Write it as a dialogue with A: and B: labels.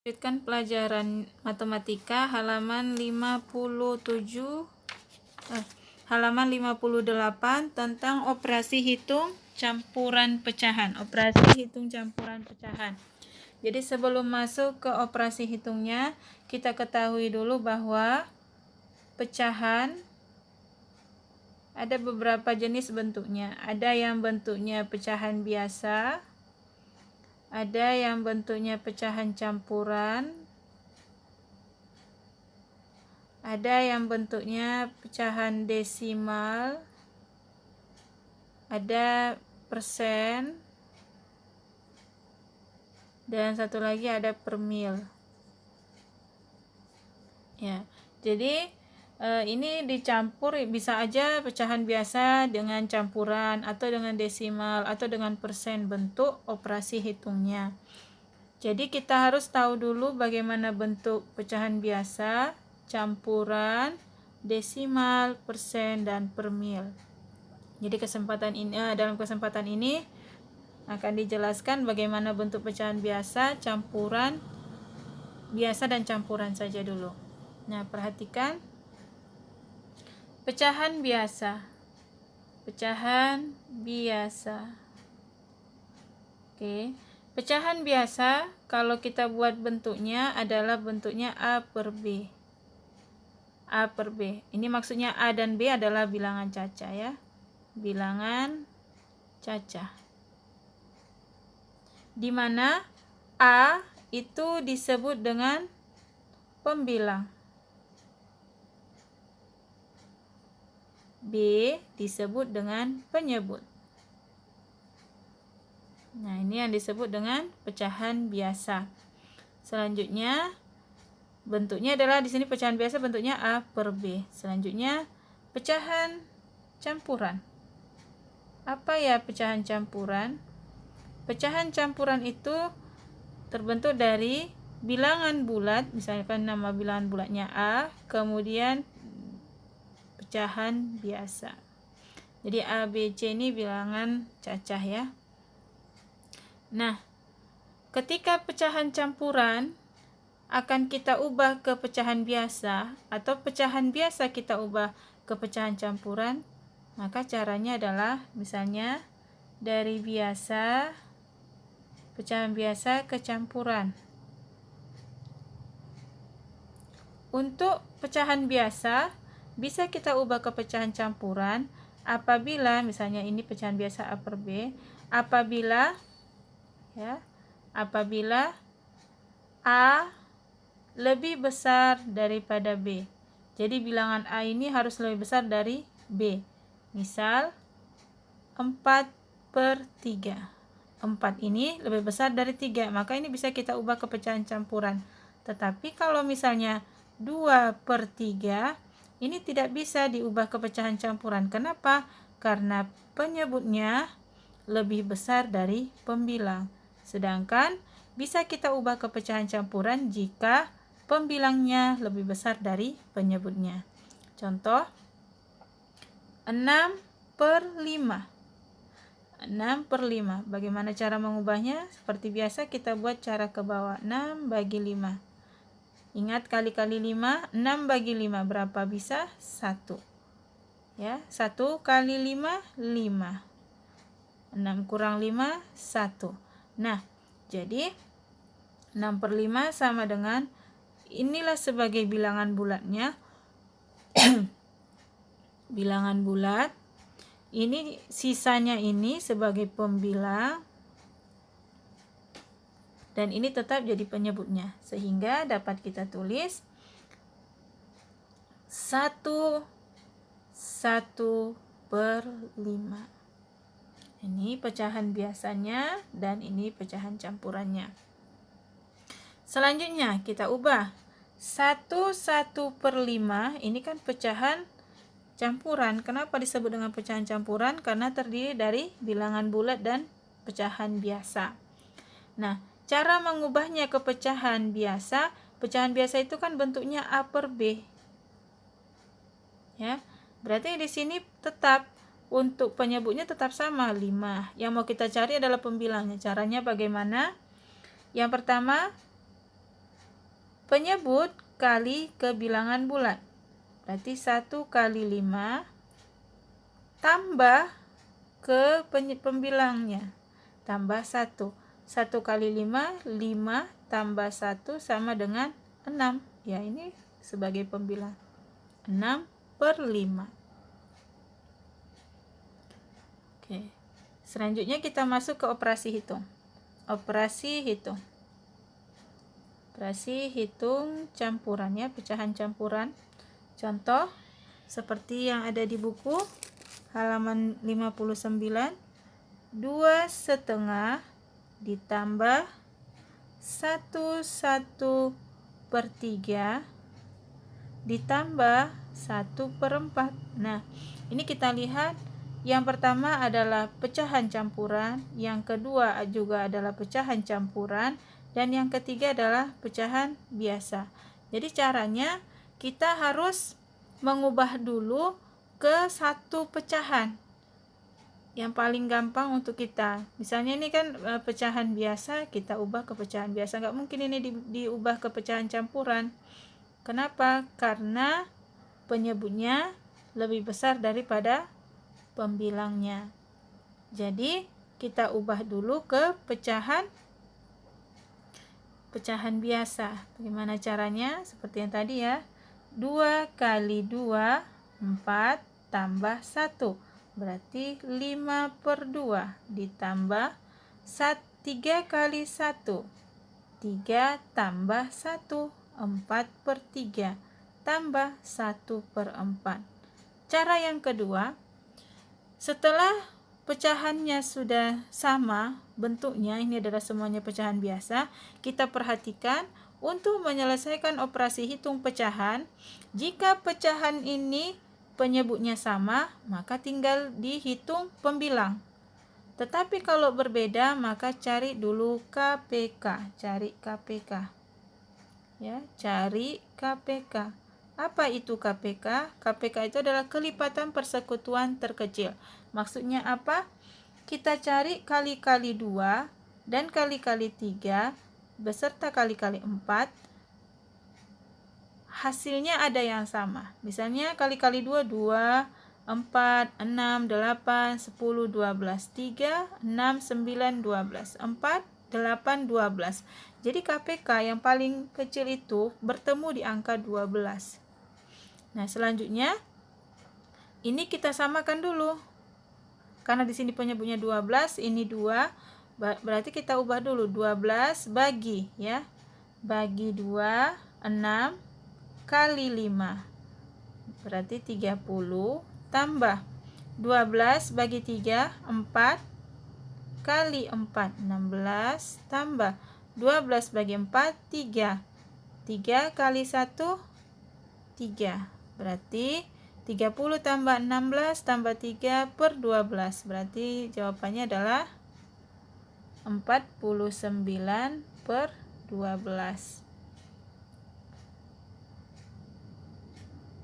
A: Lanjutkan pelajaran matematika halaman 58 tentang operasi hitung campuran pecahan. Jadi sebelum masuk ke operasi hitungnya, kita ketahui dulu bahwa pecahan ada beberapa jenis bentuknya. Ada yang bentuknya pecahan biasa, ada yang bentuknya pecahan campuran, ada yang bentuknya pecahan desimal, ada persen, dan satu lagi ada per mil. Ya, jadi ini dicampur, bisa aja pecahan biasa dengan campuran atau dengan desimal atau dengan persen bentuk operasi hitungnya. Jadi kita harus tahu dulu bagaimana bentuk pecahan biasa, campuran, desimal, persen, dan per mil. Jadi dalam kesempatan ini akan dijelaskan bagaimana bentuk pecahan biasa, campuran, biasa dan campuran saja dulu. Nah, perhatikan pecahan biasa. Oke. Pecahan biasa kalau kita buat bentuknya adalah bentuknya A per B. Ini maksudnya A dan B adalah bilangan cacah ya. Bilangan cacah. Di mana A itu disebut dengan pembilang. B disebut dengan penyebut. Nah, ini yang disebut dengan pecahan biasa. Selanjutnya bentuknya adalah di sini pecahan biasa bentuknya A per B. Selanjutnya pecahan campuran. Apa ya pecahan campuran? Pecahan campuran itu terbentuk dari bilangan bulat, misalkan nama bilangan bulatnya A, kemudian pecahan biasa. Jadi A, B, C ini bilangan cacah ya. Nah, ketika pecahan campuran akan kita ubah ke pecahan biasa atau pecahan biasa kita ubah ke pecahan campuran, maka caranya adalah misalnya dari pecahan biasa ke campuran. Untuk pecahan biasa bisa kita ubah ke pecahan campuran apabila misalnya ini pecahan biasa A per B, apabila A lebih besar daripada B. Jadi bilangan A ini harus lebih besar dari B. Misal 4/3. 4 ini lebih besar dari 3, maka ini bisa kita ubah ke pecahan campuran. Tetapi kalau misalnya 2/3, ini tidak bisa diubah ke pecahan campuran. Kenapa? Karena penyebutnya lebih besar dari pembilang. Sedangkan bisa kita ubah ke pecahan campuran jika pembilangnya lebih besar dari penyebutnya. Contoh 6/5. 6/5. Bagaimana cara mengubahnya? Seperti biasa kita buat cara ke bawah. 6/5. Ingat kali-kali 5, 6 bagi 5 berapa bisa? 1. Ya, 1 kali 5, 5. 6 kurang 5, 1. Nah, jadi 6/5 sama dengan, inilah sebagai bilangan bulatnya. Bilangan bulat. Ini sisanya ini sebagai pembilang. Dan ini tetap jadi penyebutnya. Sehingga dapat kita tulis 1/5. Ini pecahan biasanya dan ini pecahan campurannya. Selanjutnya kita ubah 1/5. Ini kan pecahan campuran. Kenapa disebut dengan pecahan campuran? Karena terdiri dari bilangan bulat dan pecahan biasa. Nah, cara mengubahnya ke pecahan biasa itu kan bentuknya A per B. Ya, berarti di sini tetap untuk penyebutnya tetap sama 5. Yang mau kita cari adalah pembilangnya. Caranya bagaimana? Yang pertama penyebut kali kebilangan bulat. Berarti 1 kali 5 tambah ke pembilangnya. Tambah 1. 1 kali 5, 5 tambah 1 sama dengan 6. Ya, ini sebagai pembilang. 6/5. Oke. Selanjutnya kita masuk ke operasi hitung. Operasi hitung. Operasi hitung campuran ya, pecahan campuran. Contoh seperti yang ada di buku halaman 59, 2/2 ditambah 1/3 ditambah 1/4. Nah, ini kita lihat yang pertama adalah pecahan campuran, yang kedua juga adalah pecahan campuran, dan yang ketiga adalah pecahan biasa. Jadi caranya kita harus mengubah dulu ke satu pecahan yang paling gampang untuk kita. Misalnya ini kan pecahan biasa, kita ubah ke pecahan biasa. Nggak mungkin ini diubah ke pecahan campuran. Kenapa? Karena penyebutnya lebih besar daripada pembilangnya. Jadi kita ubah dulu ke pecahan biasa. Bagaimana caranya? Seperti yang tadi ya. 2 kali 2, 4 tambah 1. Berarti 5/2 ditambah 3 kali 1. 3 tambah 1. 4/3 tambah 1/4. Cara yang kedua, setelah pecahannya sudah sama bentuknya, ini adalah semuanya pecahan biasa, kita perhatikan untuk menyelesaikan operasi hitung pecahan. Jika pecahan ini penyebutnya sama, maka tinggal dihitung pembilang. Tetapi kalau berbeda, maka cari dulu KPK. Cari KPK. Ya, cari KPK. Apa itu KPK? KPK itu adalah kelipatan persekutuan terkecil. Maksudnya apa? Kita cari kali-kali 2 dan kali-kali 3 beserta kali-kali 4. Hasilnya ada yang sama. Misalnya kali-kali 2, 2, 4, 6, 8, 10, 12, 3, 6, 9, 12, 4, 8, 12. Jadi KPK yang paling kecil itu bertemu di angka 12. Nah, selanjutnya ini kita samakan dulu. Karena di sini penyebutnya 12, ini 2, berarti kita ubah dulu. 12 bagi ya. Bagi 2, 6 kali 5. Berarti 30 tambah 12 bagi 3, 4 kali 4, 16 tambah 12 bagi 4, 3. 3 kali 1, 3. Berarti 30 tambah 16 tambah 3/12. Berarti jawabannya adalah 49/12.